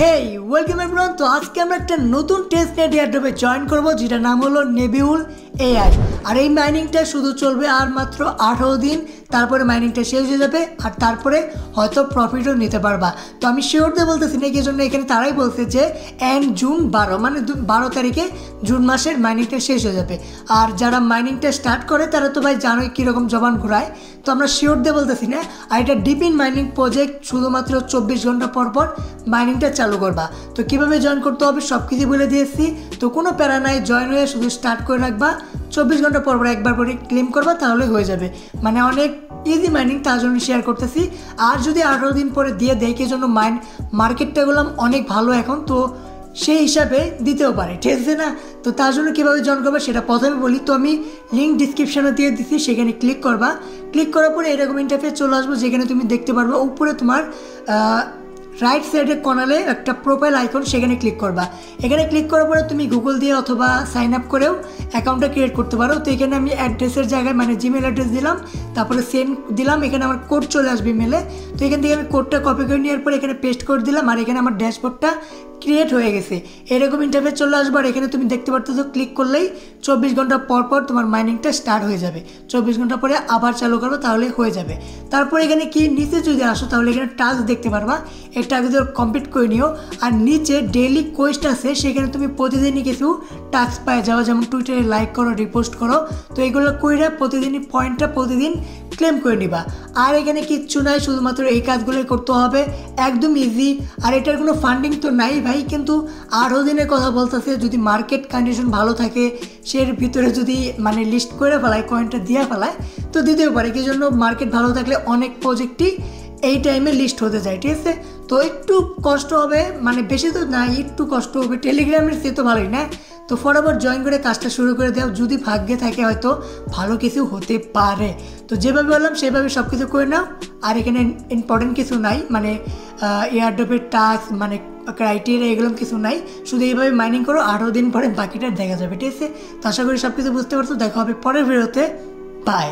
হেই welcome everyone. তো আজকে আমরা একটা নতুন টেস্ট নেট এয়ারড্রপে জয়েন করব, যেটার নাম হলো নেবিউল এআই। আর এই মাইনিংটা শুধু চলবে আর মাত্র 18 দিন, তারপরে মাইনিংটা শেষ হয়ে যাবে আর তারপরে হয়তো প্রফিটও নিতে পারবা। তো আমি শিওর দিয়ে বলতেছি না, কি জন্য এখানে তারাই বলছে যে এন্ড জুন 12 মানে 12 তারিখে জুন মাসের মাইনিংটা শেষ হয়ে যাবে। আর যারা মাইনিংটা স্টার্ট করে তারা তো ভাই জানোই কীরকম জবান ঘুরায়, তো আমরা শিওর দিয়ে বলতেছি না। আর এটা ডিপ ইন মাইনিং প্রজেক্ট, শুধুমাত্র 24 ঘন্টা পর পর মাইনিংটা চালু করবা। তো কীভাবে জয়েন করতে হবে সব কিছু বলে দিয়েছি, তো কোনো প্যারা নাই, জয়েন হয়ে শুধু স্টার্ট করে রাখবা, 24 ঘন্টা পর পর একবার করে ক্লেম করবা, তাহলে হয়ে যাবে। মানে অনেক ইজি মাইনিং, তার জন্য শেয়ার করতেছি। আর যদি 18 দিন পরে দিয়ে দেয়, কি জন্য মার্কেটটা গুলাম অনেক ভালো এখন, তো সেই হিসাবে দিতেও পারে, ঠিক আছে না? তো তার জন্য কীভাবে জয়েন করবা সেটা প্রথমে বলি। তো আমি লিঙ্ক ডিসক্রিপশনে দিয়ে দিচ্ছি, সেখানে ক্লিক করবা। ক্লিক করার পরে এরকম ইন্টারফেস চলে আসবো, যেখানে তুমি দেখতে পারবে উপরে তোমার রাইট সাইডে কর্নারে একটা প্রোফাইল আইকন, সেখানে ক্লিক করবা। এখানে ক্লিক করার পরে তুমি গুগল দিয়ে অথবা সাইন আপ করেও অ্যাকাউন্টটা ক্রিয়েট করতে পারো। তো এখানে আমি অ্যাড্রেসের জায়গায় মানে জিমেল অ্যাড্রেস দিলাম, তারপরে সেন্ড দিলাম, এখানে আমার কোড চলে আসবে ইমেলে। তো এখান থেকে আমি কোডটা কপি করে নেওয়ার পরে এখানে পেস্ট করে দিলাম, আর এখানে আমার ড্যাশবোর্ডটা ক্রিয়েট হয়ে গেছে। এরকম ইন্টারফেস চলে আসবে, আর এখানে তুমি দেখতে পারতেছো ক্লিক করলেই 24 ঘন্টা পর পর তোমার মাইনিংটা স্টার্ট হয়ে যাবে। 24 ঘন্টা পরে আবার চালু করবে, তাহলে হয়ে যাবে। তারপর এখানে কি নিচে যদি আসো, তাহলে এখানে টাস্ক দেখতে পারবা, এই টাস্ক কমপ্লিট করে নিও। আর নিচে ডেইলি কোয়েস্ট আছে, সেখানে তুমি প্রতিদিনই কিছু টাস্ক পাই যাও, যেমন টুইটারে লাইক করো, রিপোস্ট করো। তো এইগুলো কইরা প্রতিদিনই পয়েন্টটা প্রতিদিন ক্লেম করে নিবা। আর এখানে কিচ্ছু নাই, শুধুমাত্র এই কাজগুলোই করতে হবে, একদম ইজি। আর এটার কোনো ফান্ডিং তো নাই ভাই, কিন্তু 18 দিনের কথা বলতেছে। যদি মার্কেট কন্ডিশন ভালো থাকে, সের ভিতরে যদি মানে লিস্ট করে ফেলায়, কয়েনটা দিয়ে ফেলায়, তো দিতেও পারে। কি জন্য মার্কেট ভালো থাকলে অনেক প্রজেক্টই এই টাইমে লিস্ট হতে যায়, ঠিক আছে? তো একটু কষ্ট হবে, মানে বেশি তো না, একটু কষ্ট হবে। টেলিগ্রামের সে তো ভালোই না। তো ফটাফট জয়েন করে কাজটা শুরু করে দাও, যদি ভাগ্যে থাকে হয়তো ভালো কিছু হতে পারে। তো যেভাবে বললাম সেভাবে সব কিছু করে নাও। আর এখানে ইম্পর্টেন্ট কিছু নাই, মানে এয়ারড্রপের টাস্ক মানে ক্রাইটেরিয়া এগুলো কিছু নাই, শুধু এইভাবে মাইনিং করো, 18 দিন পরে বাকিটা দেখা যাবে, ঠিক আছে? তো আশা করি সব কিছু বুঝতে পারছো। দেখা হবে পরের ভিডিওতে, বাই।